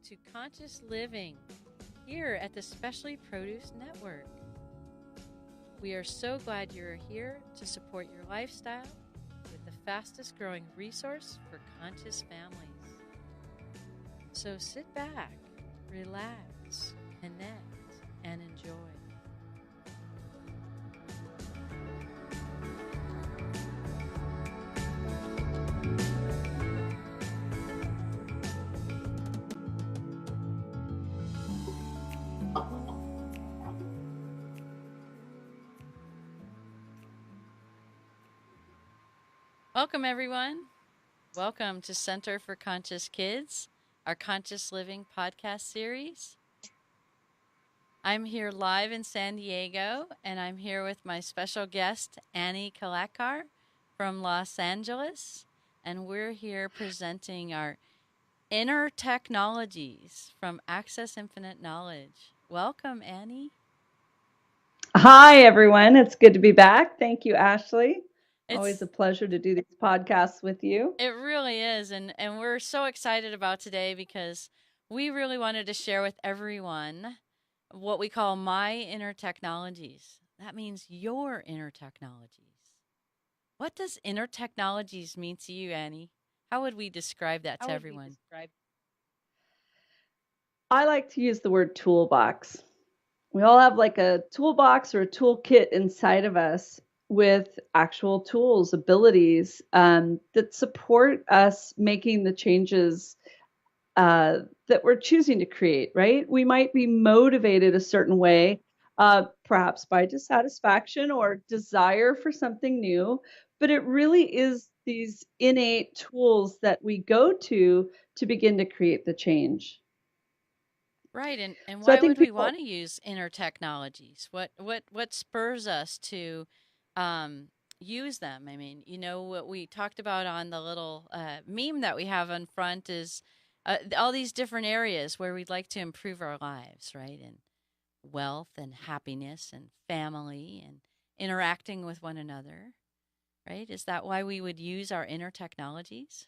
to Conscious Living here at the Specially Produce Network. We are so glad you're here to support your lifestyle with the fastest growing resource for conscious families. So sit back, relax, connect, and enjoy. Welcome, everyone. Welcome to Center for Conscious Kids, our Conscious Living podcast series. I'm here live in San Diego, and I'm here with my special guest, Annie Kalakar from Los Angeles, and we're here presenting our inner technologies from Access Infinite Knowledge. Welcome, Annie. Hi, everyone. It's good to be back. Thank you, Ashley. It's Always a pleasure to do these podcasts with you. It really is, and we're so excited about today because we really wanted to share with everyone what we call my inner technologies. That means your inner technologies. What does inner technologies mean to you, Annie? How would we describe that to everyone? I like to use the word toolbox. We all have like a toolbox or a toolkit inside of us with actual tools, abilities that support us making the changes that we're choosing to create, right? We might be motivated a certain way, perhaps by dissatisfaction or desire for something new, but it really is these innate tools that we go to begin to create the change. Right, and So I why think would we people, want to use inner technologies? What spurs us to use them? I mean, you know what we talked about on the little meme that we have on front is all these different areas where we'd like to improve our lives, right? And wealth and happiness and family and interacting with one another, right? Is that why we would use our inner technologies?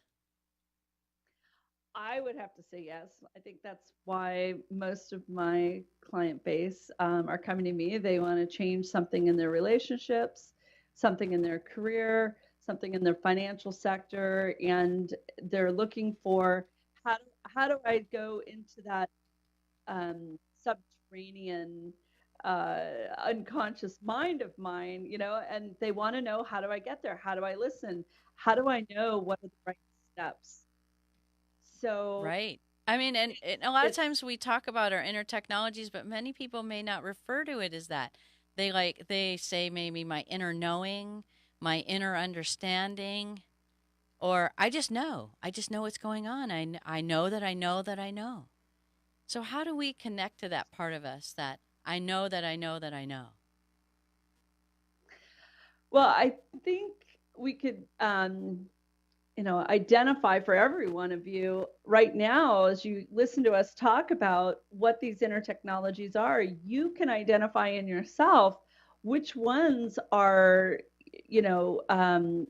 I would have to say yes. I think that's why most of my client base are coming to me. They want to change something in their relationships, something in their career, something in their financial sector, and they're looking for how do I go into that subterranean unconscious mind of mine, and they want to know, how do I get there? How do I listen? How do I know what are the right steps? So Right. I mean, and a lot of it's times we talk about our inner technologies, but many people may not refer to it as that. They say maybe my inner knowing, my inner understanding, or I just know. I just know what's going on. I know that I know that I know. So how do we connect to that part of us that I know that I know that I know? Well, I think we could, identify for every one of you right now as you listen to us talk about what these inner technologies are. You can identify in yourself which ones are, you know, um,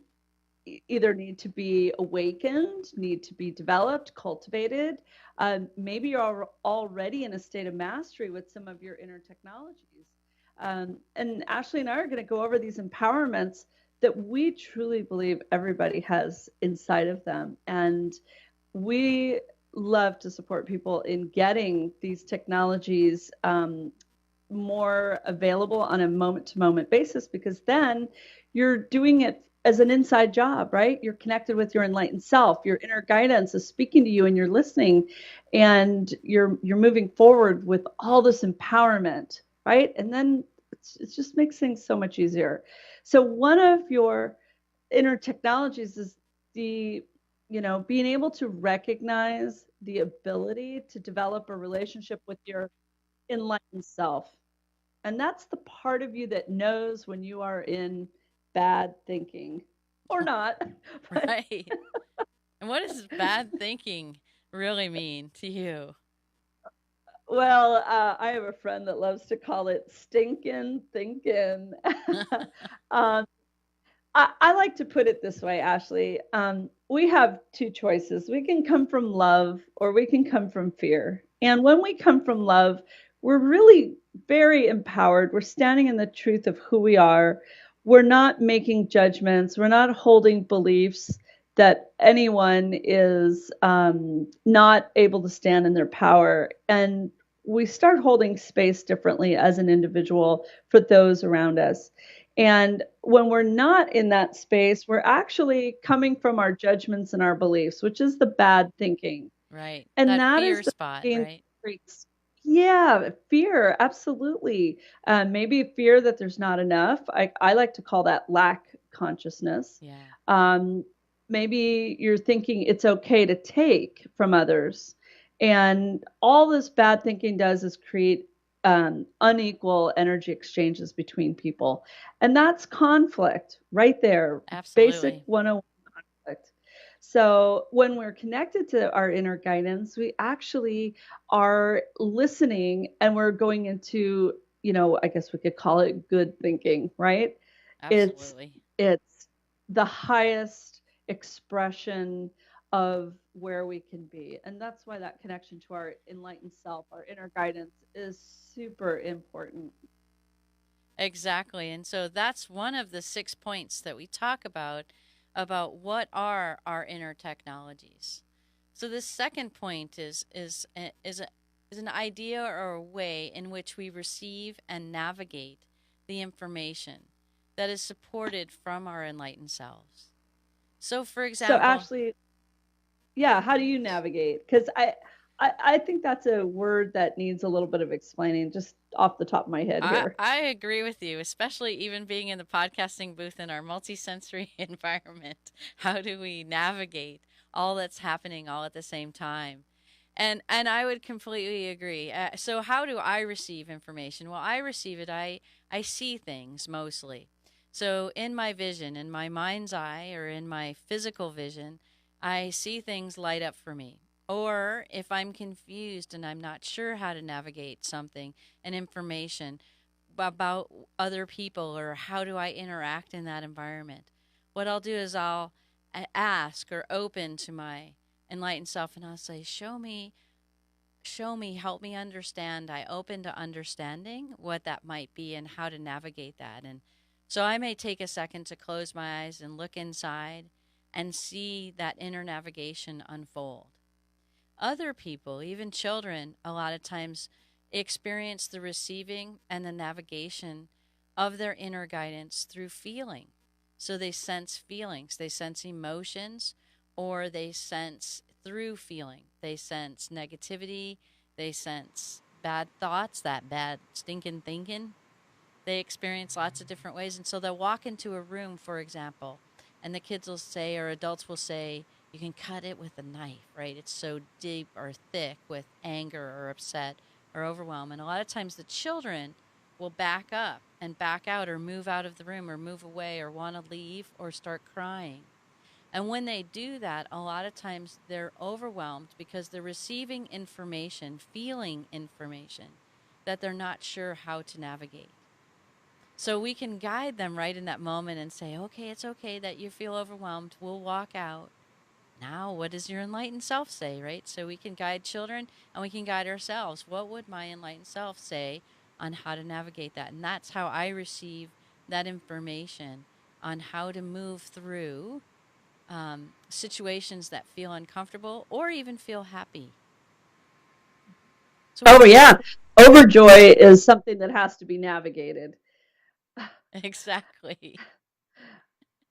either need to be awakened, need to be developed, cultivated. Maybe you're already in a state of mastery with some of your inner technologies. And Ashley and I are going to go over these empowerments that we truly believe everybody has inside of them. And we love to support people in getting these technologies more available on a moment to moment basis, because then you're doing it as an inside job, right? You're connected with your enlightened self. Your inner guidance is speaking to you and you're listening, and you're moving forward with all this empowerment, right? And then it just makes things so much easier. So one of your inner technologies is the being able to recognize the ability to develop a relationship with your enlightened self. And that's the part of you that knows when you are in bad thinking or not. But, Right. And what does bad thinking really mean to you? well, I have a friend that loves to call it stinking thinking. um, I like to put it this way, Ashley. We have two choices. We can come from love or we can come from fear. And when we come from love, we're really very empowered. We're standing in the truth of who we are. We're not making judgments. We're not holding beliefs that anyone is not able to stand in their power. And we start holding space differently as an individual for those around us. And when we're not in that space, we're actually coming from our judgments and our beliefs, which is the bad thinking. Right. And That that fear is the spot, main right? traits. Yeah, fear, absolutely. Maybe fear that there's not enough. I like to call that lack consciousness. Yeah. Um, Maybe you're thinking it's okay to take from others. And all this bad thinking does is create unequal energy exchanges between people. And that's conflict right there. Basic Absolutely. 101 conflict. So when we're connected to our inner guidance, we actually are listening and we're going into, I guess we could call it good thinking, right? It's Absolutely. it's the highest expression of where we can be. And that's why that connection to our enlightened self, our inner guidance is super important. Exactly. And so that's one of the 6 points that we talk about what are our inner technologies. So this second point is an idea or a way in which we receive and navigate the information that is supported from our enlightened selves. So for So example, Ashley, yeah, how do you navigate? Because I think that's a word that needs a little bit of explaining just off the top of my head here. I agree with you, especially even being in the podcasting booth in our multisensory environment. How do we navigate all that's happening all at the same time? And I would completely agree. So how do I receive information? Well, I receive it. I see things mostly. So in my vision, in my mind's eye, or in my physical vision, I see things light up for me. Or if I'm confused and I'm not sure how to navigate something, an information about other people or how do I interact in that environment, what I'll do is I'll ask or open to my enlightened self and I'll say, show me, help me understand. I open to understanding what that might be and how to navigate that. And so I may take a second to close my eyes and look inside and see that inner navigation unfold. Other people, even children, a lot of times experience the receiving and the navigation of their inner guidance through feeling. So they sense feelings, they sense emotions, or they sense through feeling. They sense negativity, they sense bad thoughts, that bad stinking thinking. They experience lots of different ways. And so they'll walk into a room, for example, and the kids will say, or adults will say, you can cut it with a knife, right? It's so deep or thick with anger or upset or overwhelm. And a lot of times the children will back up and back out or move out of the room or move away or want to leave or start crying. And when they do that, a lot of times they're overwhelmed because they're receiving information, feeling information that they're not sure how to navigate. So we can guide them right in that moment and say, okay, it's okay that you feel overwhelmed. We'll walk out. Now, what does your enlightened self say, right? So we can guide children and we can guide ourselves. What would my enlightened self say on how to navigate that? And that's how I receive that information on how to move through situations that feel uncomfortable or even feel happy. So, Oh yeah, overjoy is something that has to be navigated. exactly.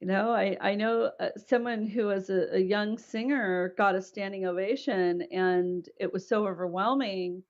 I know someone who was a young singer got a standing ovation, and it was so overwhelming.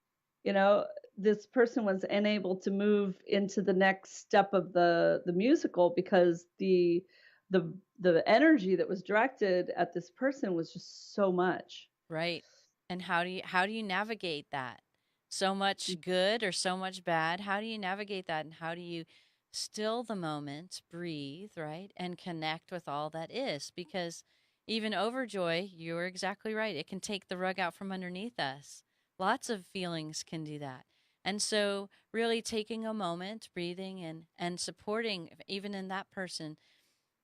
You know, this person was unable to move into the next step of the musical because the the energy that was directed at this person was just so much. Right. And how do you navigate that? So much good or so much bad. How do you navigate that and how do you still the moment, breathe, right? And connect with all that is because even overjoy, you're exactly right. It can take the rug out from underneath us. Lots of feelings can do that. And so really taking a moment, breathing and supporting even in that person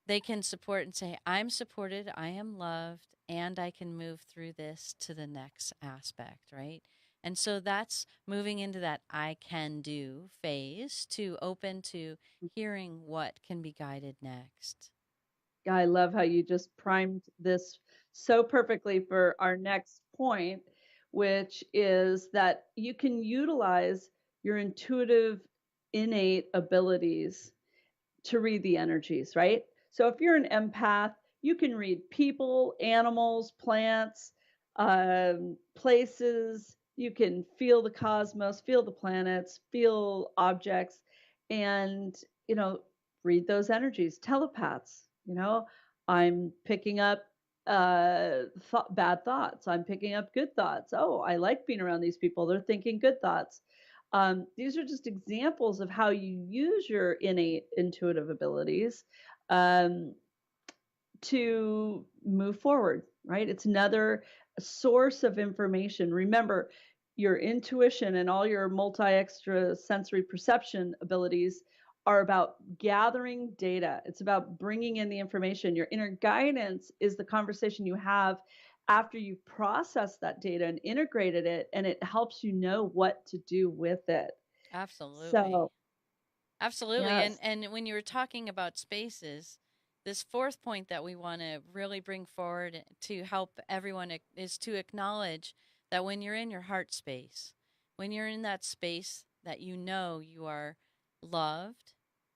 they can support and say, I'm supported, I am loved, and I can move through this to the next aspect, right? And so that's moving into that I can do phase to open to hearing what can be guided next. I love how you just primed this so perfectly for our next point, which is that you can utilize your intuitive, innate abilities to read the energies, right? So if you're an empath, you can read people, animals, plants, places. You can feel the cosmos, feel the planets, feel objects, and, you know, read those energies. Telepaths, I'm picking up bad thoughts. I'm picking up good thoughts. Oh, I like being around these people. They're thinking good thoughts. These are just examples of how you use your innate intuitive abilities um, to move forward, right? It's another source of information. Remember, your intuition and all your multi extra sensory perception abilities are about gathering data. It's about bringing in the information. Your inner guidance is the conversation you have after you've processed that data and integrated it, and it helps you know what to do with it. Absolutely. So, Absolutely. yes. And when you were talking about spaces, this fourth point that we want to really bring forward to help everyone is to acknowledge that when you're in your heart space, when you're in that space that you know you are loved,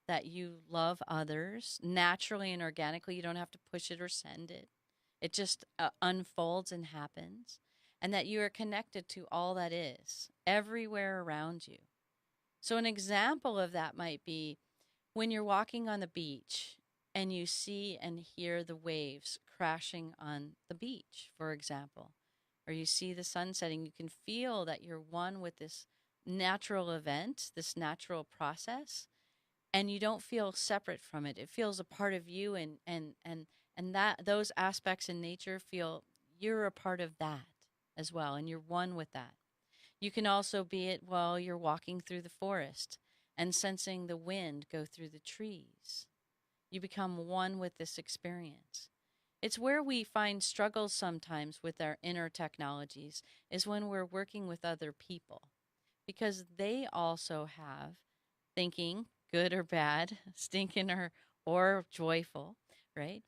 that you love others naturally and organically, you don't have to push it or send it. It just unfolds and happens, and that you are connected to all that is everywhere around you. So, an example of that might be when you're walking on the beach and you see and hear the waves crashing on the beach, for example, or you see the sun setting, you can feel that you're one with this natural event, this natural process, and you don't feel separate from it. It feels a part of you, and that those aspects in nature feel you're a part of that as well, and you're one with that. You can also be it while you're walking through the forest and sensing the wind go through the trees. You become one with this experience. It's where we find struggles sometimes with our inner technologies, is when we're working with other people, because they also have thinking, good or bad, stinking or joyful, right?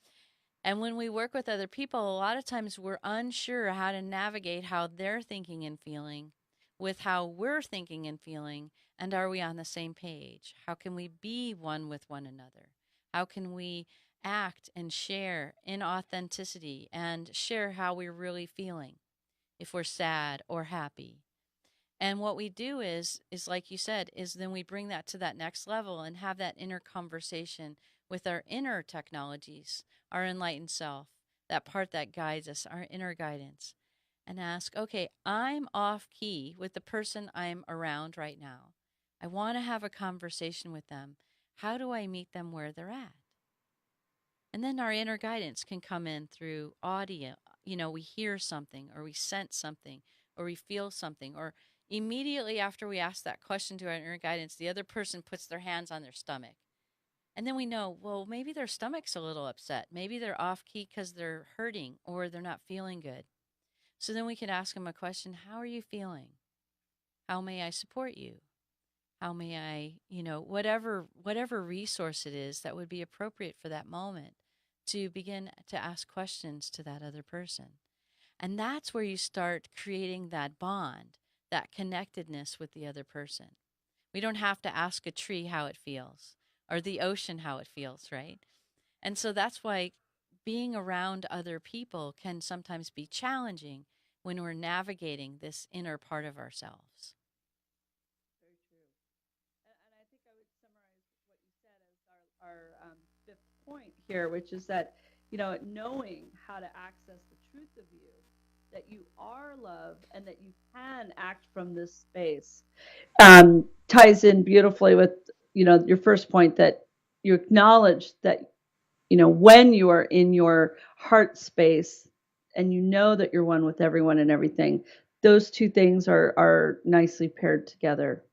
And when we work with other people, a lot of times we're unsure how to navigate how they're thinking and feeling with how we're thinking and feeling. And are we on the same page? How can we be one with one another? How can we act and share in authenticity and share how we're really feeling, if we're sad or happy? And what we do is like you said, is then we bring that to that next level and have that inner conversation with our inner technologies, our enlightened self, that part that guides us, our inner guidance, and ask, okay, I'm off key with the person I'm around right now. I want to have a conversation with them. How do I meet them where they're at? And then our inner guidance can come in through audio. We hear something, or we sense something, or we feel something, or immediately after we ask that question to our inner guidance, the other person puts their hands on their stomach. And then we know, well, maybe their stomach's a little upset. Maybe they're off key because they're hurting or they're not feeling good. So then we can ask them a question: how are you feeling? How may I support you? How may I, whatever resource it is that would be appropriate for that moment, to begin to ask questions to that other person. And that's where you start creating that bond, that connectedness with the other person. We don't have to ask a tree how it feels or the ocean how it feels, right? And so that's why being around other people can sometimes be challenging when we're navigating this inner part of ourselves. Very true. And I think I would summarize what you said as our fifth point here, which is that, knowing how to access the truth of you, that you are love and that you can act from this space, ties in beautifully with, your first point, that you acknowledge that, when you are in your heart space and you know that you're one with everyone and everything, those two things are nicely paired together.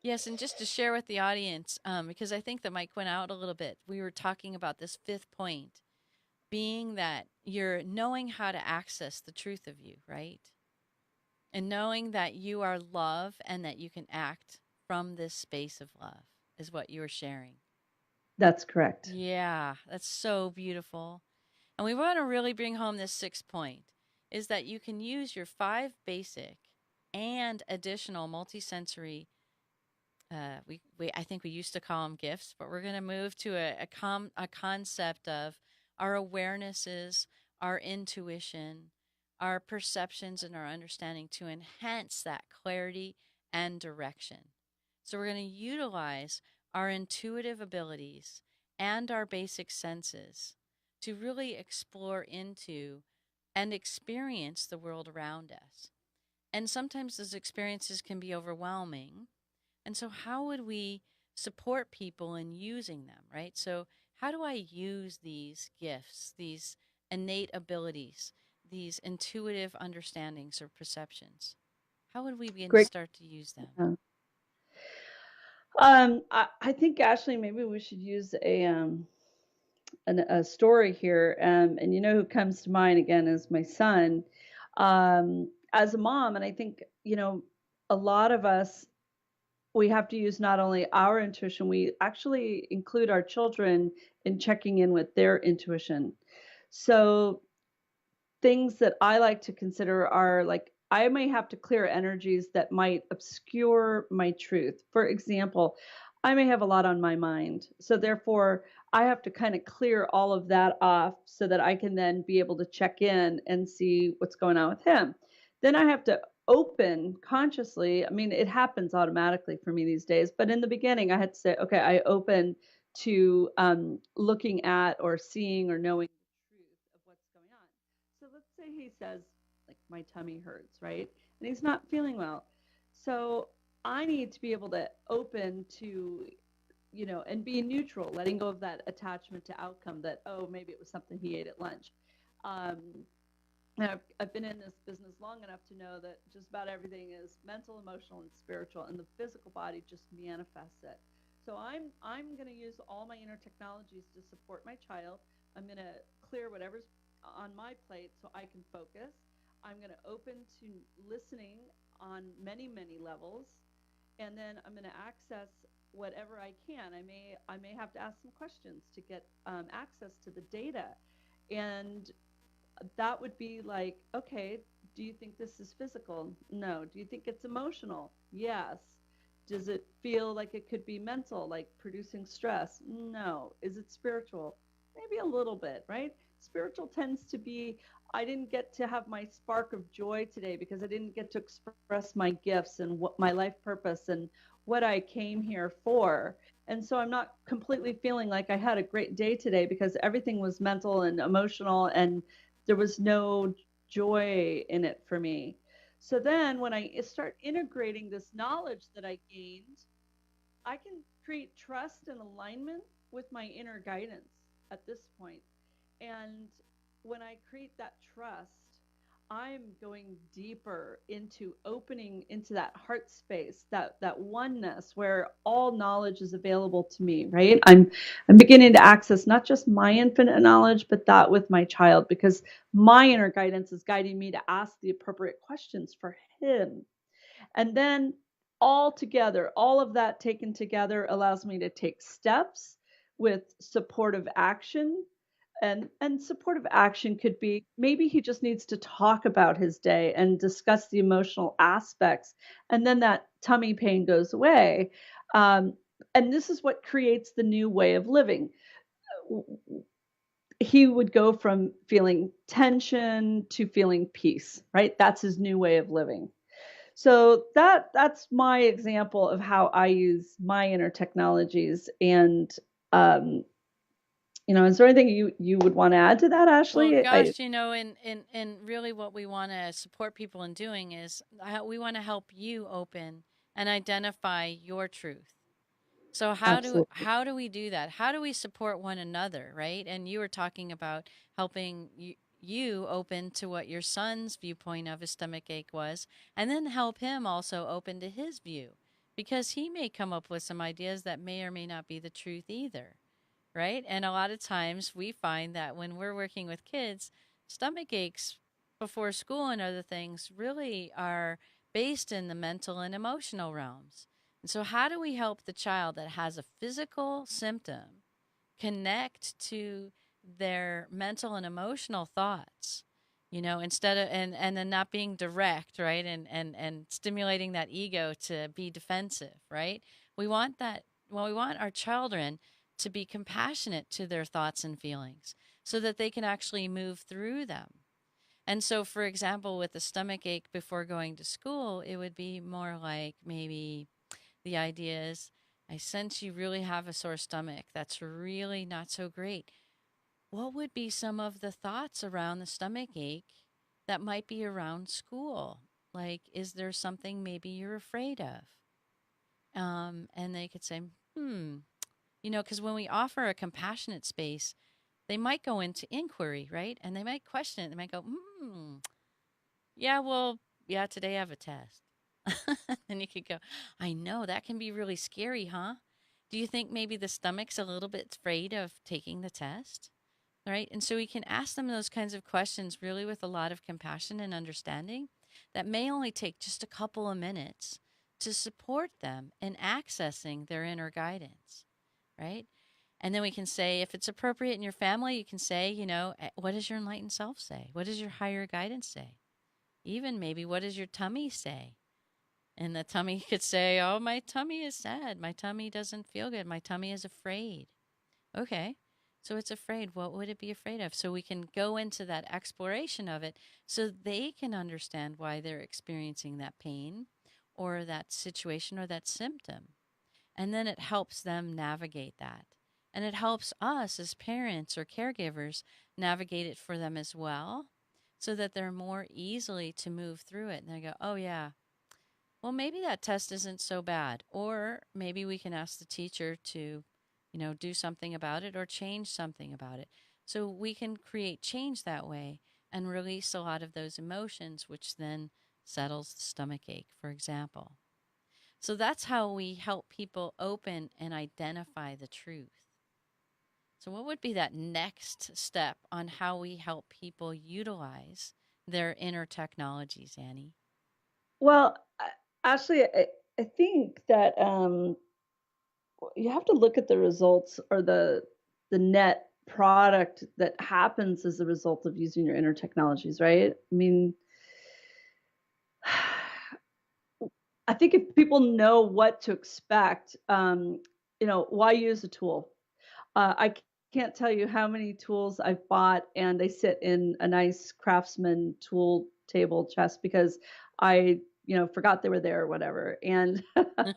Yes, and just to share with the audience, because I think the mic went out a little bit, we were talking about this fifth point being that you're knowing how to access the truth of you, right? And knowing that you are love and that you can act from this space of love is what you were sharing. That's correct. Yeah, that's so beautiful. And we want to really bring home this sixth point is that you can use your five basic and additional multisensory we I think we used to call them gifts, but we're going to move to a concept of our awarenesses, our intuition, our perceptions, and our understanding to enhance that clarity and direction. So we're going to utilize our intuitive abilities and our basic senses to really explore into and experience the world around us. And sometimes those experiences can be overwhelming, and so, how would we support people in using them, right? So, how do I use these gifts, these innate abilities, these intuitive understandings or perceptions? How would we begin to Great. start to use them? Yeah. I think Ashley, maybe we should use a story here. And you know who comes to mind again is my son. As a mom, and I think a lot of us, we have to use not only our intuition, we actually include our children in checking in with their intuition. So things that I like to consider are like I may have to clear energies that might obscure my truth. For example, I may have a lot on my mind. So therefore, I have to kind of clear all of that off so that I can then be able to check in and see what's going on with him. Then I have to open consciously. I mean, it happens automatically for me these days, but in the beginning, I had to say, okay, I open to looking at or seeing or knowing the truth of what's going on. So let's say he says, like, my tummy hurts, right? And he's not feeling well. So I need to be able to open to, and be neutral, letting go of that attachment to outcome that, oh, maybe it was something he ate at lunch. Um, I've been in this business long enough to know that just about everything is mental, emotional, and spiritual, and the physical body just manifests it. So I'm going to use all my inner technologies to support my child. I'm going to clear whatever's on my plate so I can focus. I'm going to open to listening on many levels, and then I'm going to access whatever I can. I may have to ask some questions to get access to the data, and that would be like, okay, do you think this is physical? No. Do you think it's emotional? Yes. Does it feel like it could be mental, like producing stress? No. Is it spiritual? Maybe a little bit, right? Spiritual tends to be, I didn't get to have my spark of joy today because I didn't get to express my gifts and what my life purpose and what I came here for. And so I'm not completely feeling like I had a great day today because everything was mental and emotional, and there was no joy in it for me. So then when I start integrating this knowledge that I gained, I can create trust and alignment with my inner guidance at this point. And when I create that trust, I'm going deeper into opening into that heart space, that oneness where all knowledge is available to me, right? I'm beginning to access not just my infinite knowledge, but that with my child, because my inner guidance is guiding me to ask the appropriate questions for him. And then all together, all of that taken together allows me to take steps with supportive action. And supportive action could be maybe he just needs to talk about his day and discuss the emotional aspects, and then that tummy pain goes away. Um, and this is what creates the new way of living. He would go from feeling tension to feeling peace, right? That's his new way of living. So that's my example of how I use my inner technologies. And um, is there anything you would want to add to that, Well, Ashley? gosh, and really what we want to support people in doing is we want to help you open and identify your truth. So Absolutely. how do we do that? How do we support one another, right? And you were talking about helping you open to what your son's viewpoint of his stomach ache was, and then help him also open to his view. because he may come up with some ideas that may or may not be the truth either, right? And a lot of times we find that when we're working with kids, stomach aches before school and other things really are based in the mental and emotional realms. And so, how do we help the child that has a physical symptom connect to their mental and emotional thoughts? Instead of and then not being direct, right? And stimulating that ego to be defensive, right? We want that. Well, we want our children to be compassionate to their thoughts and feelings so that they can actually move through them. And so, for example, with the stomach ache before going to school, it would be more like maybe the idea is, I sense you really have a sore stomach. That's really not so great. What would be some of the thoughts around the stomach ache that might be around school? Like, is there something maybe you're afraid of? And they could say, because when we offer a compassionate space, they might go into inquiry, right? And they might question it. They might go, yeah, well, yeah, today I have a test. And you could go, I know that can be really scary, huh? Do you think maybe the stomach's a little bit afraid of taking the test? Right? And so we can ask them those kinds of questions really with a lot of compassion and understanding that may only take just a couple of minutes to support them in accessing their inner guidance, right? And then we can say, if it's appropriate in your family, you can say, what does your enlightened self say? What does your higher guidance say? Even maybe, what does your tummy say? And the tummy could say, oh, my tummy is sad. My tummy doesn't feel good. My tummy is afraid. Okay. So it's afraid. What would it be afraid of? So we can go into that exploration of it so they can understand why they're experiencing that pain or that situation or that symptom. And then it helps them navigate that. And it helps us as parents or caregivers navigate it for them as well so that they're more easily to move through it. And they go, oh, yeah, well, maybe that test isn't so bad. Or maybe we can ask the teacher to, do something about it or change something about it. So we can create change that way and release a lot of those emotions, which then settles the stomach ache, for example. So that's how we help people open and identify the truth. So, what would be that next step on how we help people utilize their inner technologies, Annie? Well, actually, I think that you have to look at the results or the net product that happens as a result of using your inner technologies, right? I mean, I think if people know what to expect, why use a tool? I can't tell you how many tools I've bought and they sit in a nice Craftsman tool table chest because I, forgot they were there or whatever. And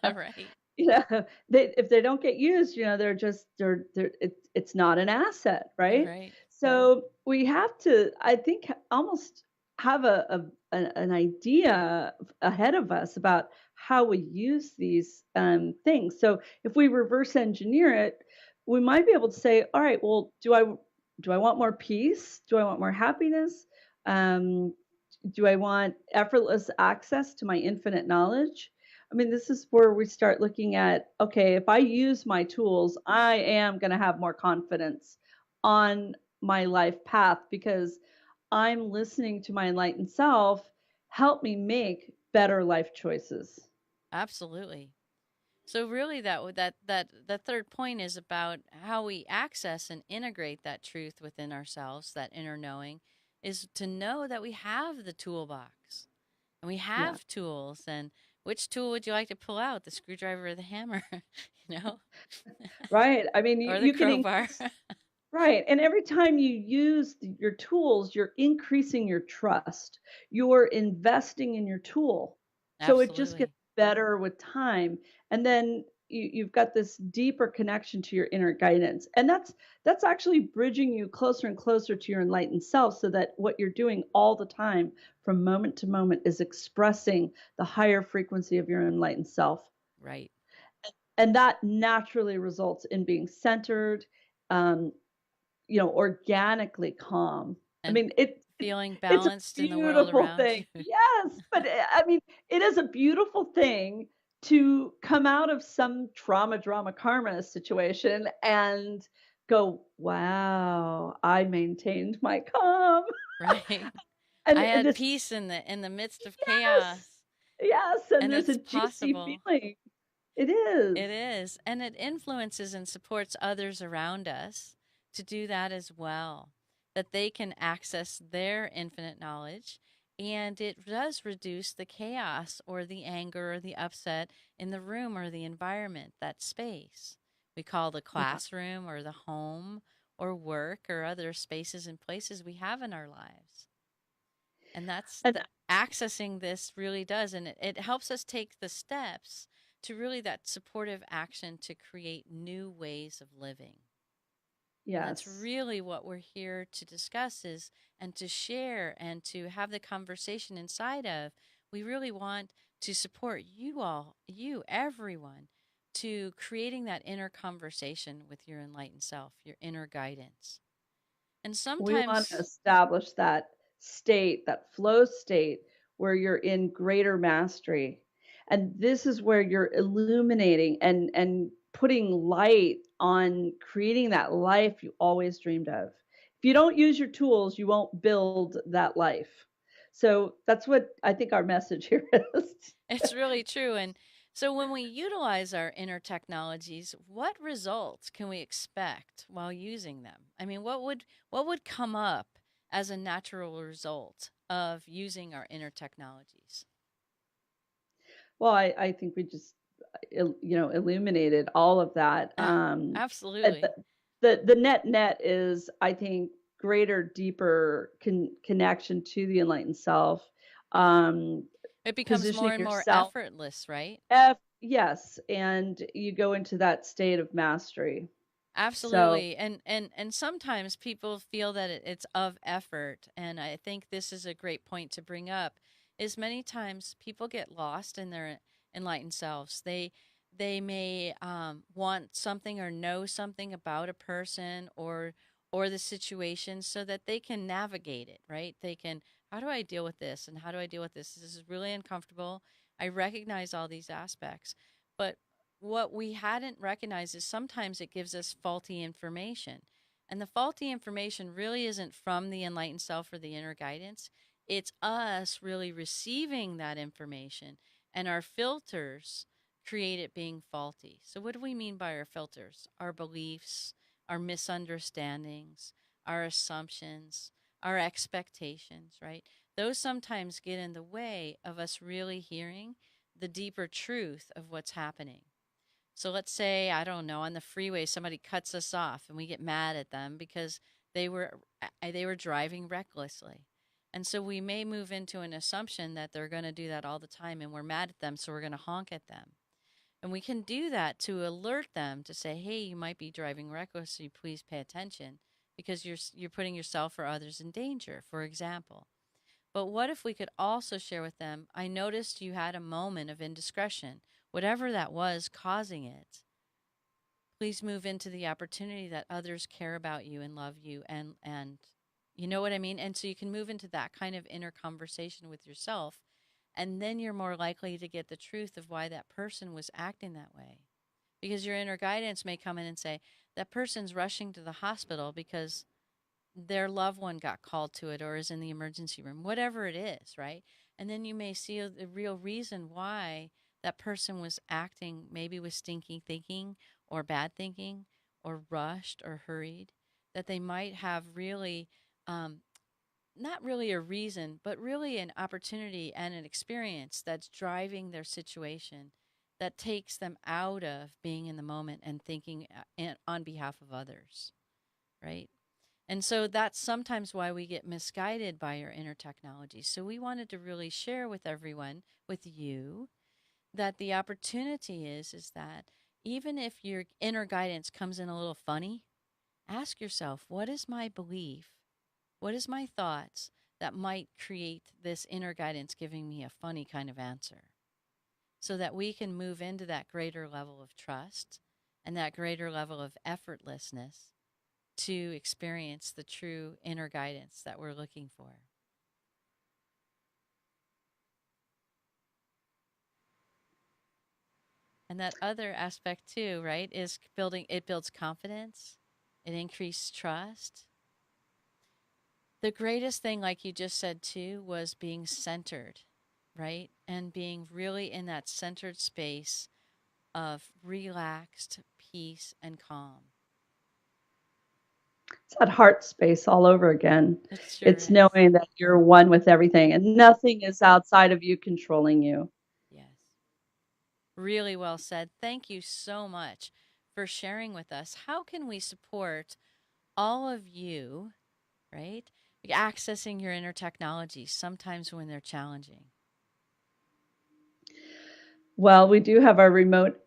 Right. if they don't get used, it's not an asset, right? Right. So we have to, I think, almost have an idea ahead of us about how we use these things. So if we reverse engineer it, we might be able to say, all right, well, do I want more peace? Do I want more happiness? Um, do I want effortless access to my infinite knowledge? I mean, this is where we start looking at, okay, if I use my tools, I am going to have more confidence on my life path because I'm listening to my enlightened self help me make better life choices. Absolutely. So really that the third point is about how we access and integrate that truth within ourselves, that inner knowing, is to know that we have the toolbox. And we Yeah. have tools, and which tool would you like to pull out, the screwdriver or the hammer, you know, Right. I mean, or the you can crowbar? increase. Right. And every time you use your tools, you're increasing your trust. You're investing in your tool. So it just gets Absolutely. better with time. And then you've got this deeper connection to your inner guidance. And that's actually bridging you closer and closer to your enlightened self so that what you're doing all the time from moment to moment is expressing the higher frequency of your enlightened self. Right. And that naturally results in being centered, um, organically calm. I And mean, feeling it's a balanced in the world beautiful around thing. you. Yes, but I mean, it is a beautiful thing to come out of some trauma, drama, karma situation and go, wow, I maintained my calm. Right. I And had this, peace in the midst of yes, chaos, yes, and and there's a it's juicy possible. feeling. It is. It is, and it influences and supports others around us to do that as well, that they can access their infinite knowledge. And it does reduce the chaos or the anger or the upset in the room or the environment, that space. We call the Yeah. classroom or the home or work or other spaces and places we have in our lives. And that's And the accessing this really does. And it helps us take the steps to really that supportive action to create new ways of living. And that's yes. really what we're here to discuss is and to share and to have the conversation inside of. We really want to support you all, you, everyone, to creating that inner conversation with your enlightened self, your inner guidance. And We want to sometimes establish that state, that flow state where you're in greater mastery. And this is where you're illuminating and putting light on creating that life you always dreamed of. If you don't use your tools, you won't build that life. So that's what I think our message here is. it's really true. And so when we utilize our inner technologies, what results can we expect while using them? I mean, what would come up as a natural result of using our inner technologies? Well, I think we just illuminated all of that. At Absolutely. the net is, I think, greater, deeper connection to the enlightened self, um, It becomes positioning more and more yourself. effortless, right? Yes, and you go into that state of mastery. So, Absolutely. And sometimes people feel that it's of effort, and I think this is a great point to bring up is many times people get lost in their enlightened selves. They may want something or know something about a person or the situation so that they can navigate it, right? They can, how do I deal with this and how do I deal with this? This is really uncomfortable. I recognize all these aspects. But what we hadn't recognized is sometimes it gives us faulty information. And the faulty information really isn't from the enlightened self or the inner guidance. It's us really receiving that information, and our filters create it being faulty. So, what do we mean by our filters? Our beliefs, our misunderstandings, our assumptions, our expectations, right? Those sometimes get in the way of us really hearing the deeper truth of what's happening. So let's say, I don't know, on the freeway somebody cuts us off and we get mad at them because they were driving recklessly. And so we may move into an assumption that they're going to do that all the time and we're mad at them, so we're going to honk at them. And we can do that to alert them to say, "Hey, you might be driving recklessly, please pay attention because you're putting yourself or others in danger," for example. But what if we could also share with them, "I noticed you had a moment of indiscretion, whatever that was causing it. Please move into the opportunity that others care about you and love you and you know what I mean? And so you can move into that kind of inner conversation with yourself, and then you're more likely to get the truth of why that person was acting that way. Because your inner guidance may come in and say, that person's rushing to the hospital because their loved one got called to it or is in the emergency room, whatever it is, right? And then you may see the real reason why that person was acting maybe with stinky thinking or bad thinking or rushed or hurried, that they might have really, um, not really a reason, but really an opportunity and an experience that's driving their situation that takes them out of being in the moment and thinking on behalf of others, right? And so that's sometimes why we get misguided by our inner technology. So we wanted to really share with everyone, with you, that the opportunity is that even if your inner guidance comes in a little funny, ask yourself, what is my belief? What is my thoughts that might create this inner guidance giving me a funny kind of answer? So that we can move into that greater level of trust and that greater level of effortlessness to experience the true inner guidance that we're looking for. And that other aspect too, right, is it builds confidence, it increases trust. The greatest thing, like you just said too, was being centered, right? And being really in that centered space of relaxed peace and calm. It's that heart space all over again. It sure It's is. knowing that you're one with everything and nothing is outside of you controlling you. Yes. Really well said. Thank you so much for sharing with us. How can we support all of you, right? Accessing your inner technologies sometimes when they're challenging. Well, we do have our remote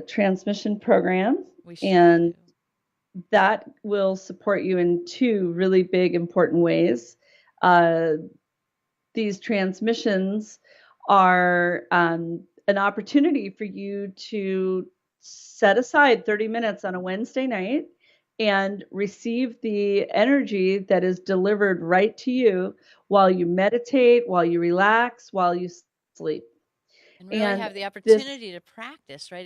transmission program, We sure and do. that will support you in two really big, important ways. Uh, these transmissions are an opportunity for you to set aside 30 minutes on a Wednesday night and receive the energy that is delivered right to you while you meditate, while you relax, while you sleep. And really And have the this, opportunity to practice, right?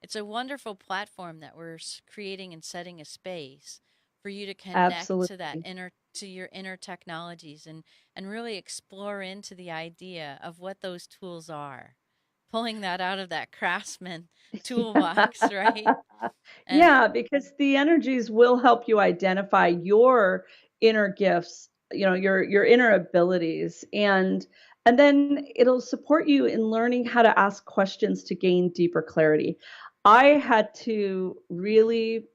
It's a wonderful platform that we're creating and setting a space for you to connect to that absolutely. to your inner technologies and really explore into the idea of what those tools are. Pulling that out of that craftsman toolbox, right? And Yeah, because the energies will help you identify your inner gifts, your inner abilities, and then it'll support you in learning how to ask questions to gain deeper clarity. I had to really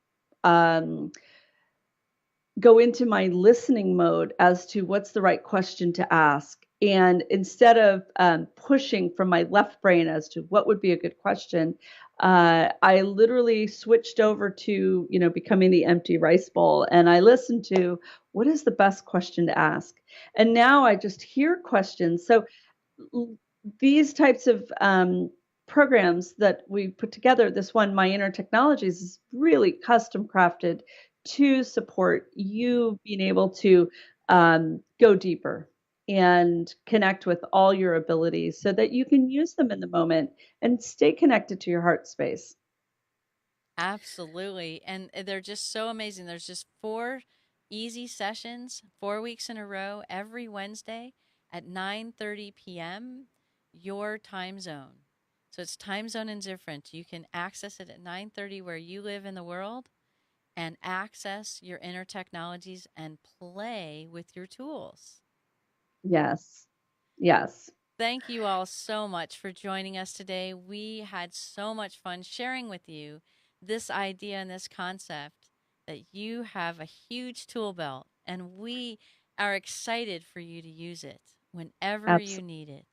um, go into my listening mode as to what's the right question to ask. And instead of pushing from my left brain as to what would be a good question, I literally switched over to, becoming the empty rice bowl. And I listened to what is the best question to ask. And now I just hear questions. So these types of programs that we put together, this one, My Inner Technologies, is really custom crafted to support you being able to go deeper and connect with all your abilities so that you can use them in the moment and stay connected to your heart space. absolutely. And they're just so amazing. There's just 4 easy sessions, 4 weeks in a row, every Wednesday at 9:30 p.m. your time zone. So it's time zone indifferent. You can access it at 9:30 where you live in the world and access your inner technologies and play with your tools. Yes. Yes. Thank you all so much for joining us today. We had so much fun sharing with you this idea and this concept that you have a huge tool belt, and we are excited for you to use it whenever you Absolutely. need it.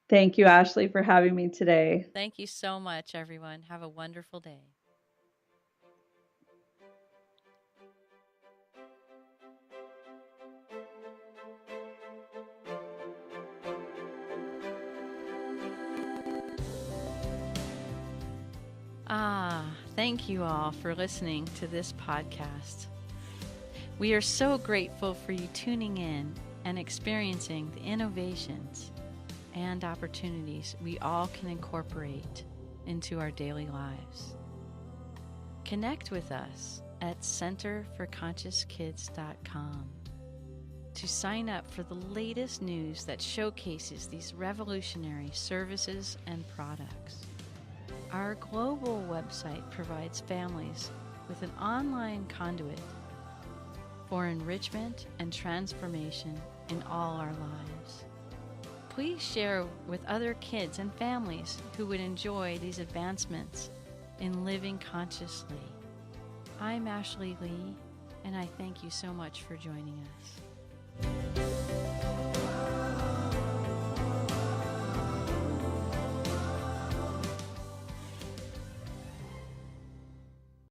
Thank you, Ashley, for having me today. Thank you so much, everyone. Have a wonderful day. Thank you all for listening to this podcast. We are so grateful for you tuning in and experiencing the innovations and opportunities we all can incorporate into our daily lives. Connect with us at centerforconsciouskids.com to sign up for the latest news that showcases these revolutionary services and products. Our global website provides families with an online conduit for enrichment and transformation in all our lives. Please share with other kids and families who would enjoy these advancements in living consciously. I'm Ashley Lee, and I thank you so much for joining us.